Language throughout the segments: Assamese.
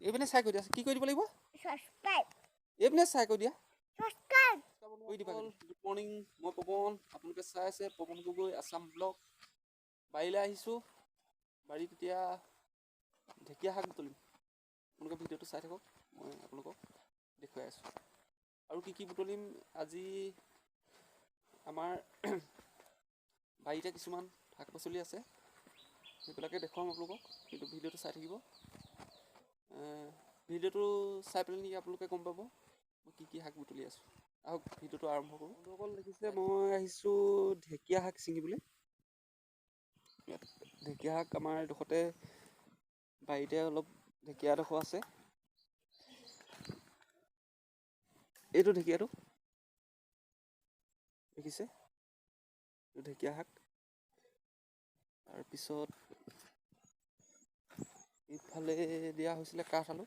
এইপিনে চাই কৈ দিয়া কি কৰি দিব লাগিব সাবস্ক্ৰাইব এইপিনে চাই কৈ দিয়া সাবস্ক্ৰাইব কৈ দিবা গুড মৰ্ণিং মই পৱন আপোনালোকে চাই আছে পৱন গগৈ আছাম ব্লগ বাৰীলৈ আহিছোঁ বাৰীত এতিয়া ঢেকীয়া শাক তুলিম আপোনালোকে ভিডিঅ'টো চাই থাকক মই আপোনালোকক দেখুৱাই আছোঁ আৰু কি বুটলিম আজি আমাৰ বাৰীতে কিছুমান শাক পাচলি আছে সেইবিলাকে দেখুৱাম আপোনালোকক কিন্তু ভিডিঅ'টো চাই থাকিব ভিডিঅ'টো চাই পেলাই নেকি আপোনালোকে গম পাব মই কি শাক বুটলি আছোঁ আহক ভিডিঅ'টো আৰম্ভ কৰোঁ বন্ধুসকল দেখিছে মই আহিছোঁ ঢেকীয়া শাক ছিঙিবলৈ ঢেকীয়া শাক আমাৰ এডোখৰতে বাৰীতে অলপ ঢেকীয়া এডোখৰ আছে এইটো ঢেকীয়াটো দেখিছে এইটো ঢেকীয়া শাক তাৰপিছত ইফালে দিয়া হৈছিলে কাঠ আলু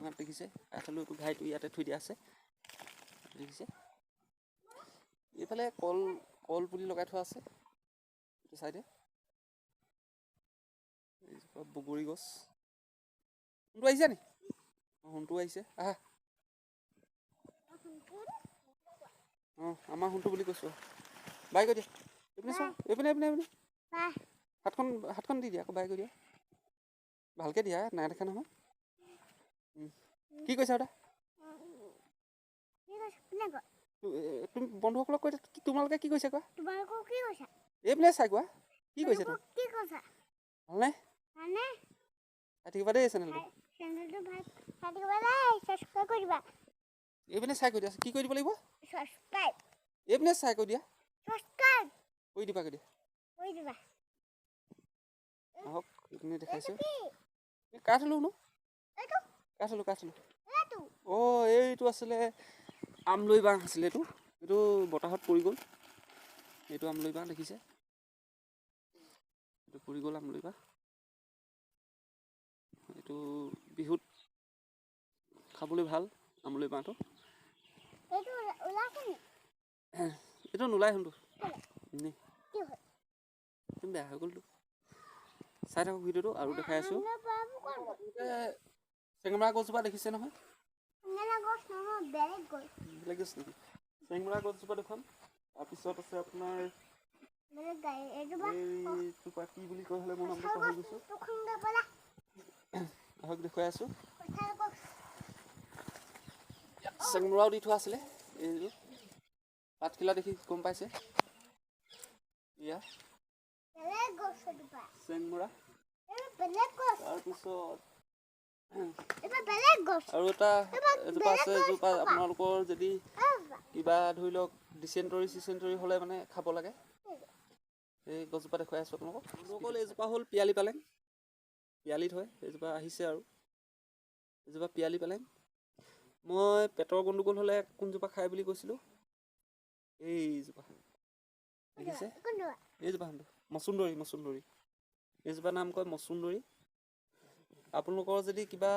গাঁত দেখিছে কাঠ আলুটো ঘাইটো ইয়াতে থৈ দিয়া আছে দেখিছে এইফালে কল পুলি লগাই থোৱা আছে এইটো চাইডে বগৰী গছ সোণটো আহিছে নি সোণটো আহিছে আহা অঁ আমাৰ সোণটো বুলি কৈছোঁ বাই কৈ দিয়া এইপিনে চাওঁ এইপিনে হাতখন দি দিয়া আকৌ বাই কৈ দিয়া ভালকৈ দিয়া নাই দেখা নহয় কি কৈছা দাদা তুমি বন্ধুসকলক কৈ তোমালোকে কি কৈছা কোৱা এইপিনে চাই কোৱা কি কৈছে ভালনে চাই থাকিবা দেই চেনেলটো এইপিনে চাই কৈ দিয়া কি কৰি দিব লাগিব এইপিনে চাই কৈ দিয়া কৈ দিবা আহক এইপিনে দেখাইছোঁ কাঠ আলু ন কাঠ আলু অঁ এইটো আছিলে আমলৈ বাঁহ আছিলে এইটো বতাহত পৰি গ'ল এইটো আমলৈ বাঁহ দেখিছে এইটো পৰি গ'ল আমলৈ বাঁহ এইটো বিহুত খাবলৈ ভাল আমলৈ বাঁহটো এইটো নোলাই শুনটো বেয়া হৈ গ'লতো চাই থাকক ভিডিঅ'টো আৰু দেখাই আছোঁ চেঙমৰা গছজোপা দেখিছে নহয় বেলেগ গছ নেকি চেঙমৰা গছজোপা দেখোন তাৰপিছত আছে আপোনাৰ এইজোপা কি বুলি কয় হ'লে মোৰ নামটো পাহৰি গৈছোঁ আহক দেখুৱাই আছোঁ চেঙমৰাও দি থোৱা আছিলে এইযোৰ পাতখিলা দেখি গম পাইছে এয়া চেঙমৰা তাৰপিছত আৰু এটা এজোপা আছে এজোপা আপোনালোকৰ যদি কিবা ধৰি লওক ডিচেণ্টৰী হ'লে মানে খাব লাগে এই গছজোপা দেখুৱাই আছোঁ আপোনালোকক এইজোপা হ'ল পিয়ালি পালেং পিয়ালিত হয় এইজোপা আহিছে আৰু এইজোপা পিয়ালি পালেং মই পেটৰ গণ্ডগোল হ'লে কোনজোপা খাই বুলি কৈছিলোঁ এইজোপা দেখিছে এইজোপা মচুন্দৰী এইজোপা নাম কয় মচুন্দৰী আপোনালোকৰ যদি কিবা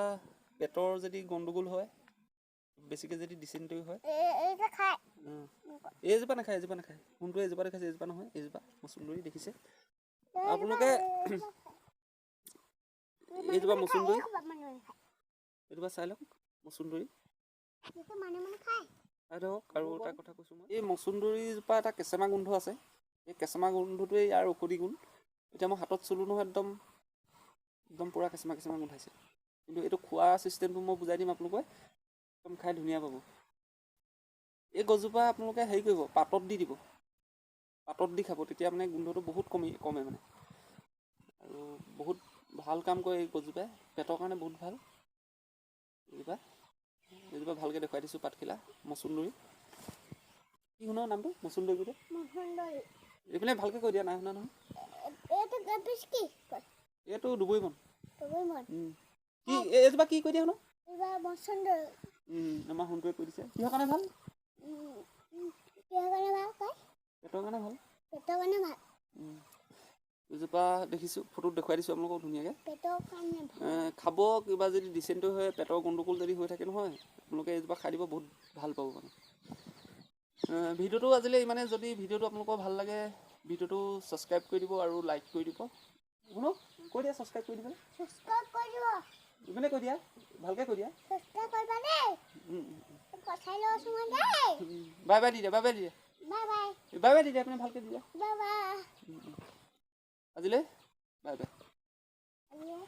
পেটৰ যদি গণ্ডগোল হয় বেছিকৈ যদি ডিচেণ্টৰী হয় এইজোপা নাখায় কোনটো এইজোপা দেখাইছে এইজোপা নহয় এইজোপা মচুন্দৰী দেখিছে আপোনালোকে এইজোপা মচুন্দৰী এইজোপা চাই লওক মচুন্দৰী চাই ধৰক আৰু এটা কথা কৈছোঁ মই এই মচুন্দৰীজোপা এটা কেঁচেমা গোন্ধ আছে এই কেঁচেমা গোন্ধটোৱে ইয়াৰ ঔষধি গুণ এতিয়া মই হাতত চুলোঁ নহয় একদম পূৰা কেঁচেমা গোন্ধাইছে কিন্তু এইটো খোৱা ছিষ্টেমটো মই বুজাই দিম আপোনালোকে একদম খাই ধুনীয়া পাব এই গছজোপা আপোনালোকে হেৰি কৰিব পাতত দি দিব পাতত দি খাব তেতিয়া মানে গোন্ধটো বহুত কমে মানে আৰু বহুত ভাল কাম কৰে এই গছজোপাই পেটৰ কাৰণে বহুত ভাল এইজোপা ভালকৈ দেখুৱাই দিছোঁ পাতখিলা মচুন্দৰী কি শুনা নামটো মচুন্দৰী গোটেই এইপিনে ভালকৈ কৈ দিয়া নাই শুনা নহয় এইটো দুবৰিমন কি এইজোপা কি কৈ দিয়া শুনো আমাৰ সোণটোৱে কৈ দিছে কিহৰ কাৰণে ভাল পেটৰ কাৰণে ভাল এইজোপা দেখিছোঁ ফটোত দেখুৱাই দিছোঁ আপোনালোকক ধুনীয়াকৈ খাব কিবা যদি ডিচেণ্টৰী হয় পেটৰ গণ্ডগোল যদি হৈ থাকে নহয় আপোনালোকে এইজোপা খাই দিব বহুত ভাল পাব মানে ভিডিঅ'টো আজিলৈ ইমানে যদি ভিডিঅ'টো আপোনালোকৰ ভাল লাগে ভিডিঅ'টো ভিডিঅ'টো ছাবস্ক্ৰাইব কৰি দিব আৰু লাইক কৰি দিব শুনো কৈ দিয়া ছাবস্ক্ৰাইব কৰি দিবলৈ Subscribe কৰিব। ইমানে কৈ দিয়া ভালকৈ কৈ দিয়া Subscribe কৰিবা দেই। পইচা লৈছো মই দেই। বাই বাই দি দিয়া বাই বাই দি দিয়া Bye bye. Bye by the দিয়া আপুনি ভালকৈ দি দিয়া Bye bye. আজিলৈ বাই বাই Yeah.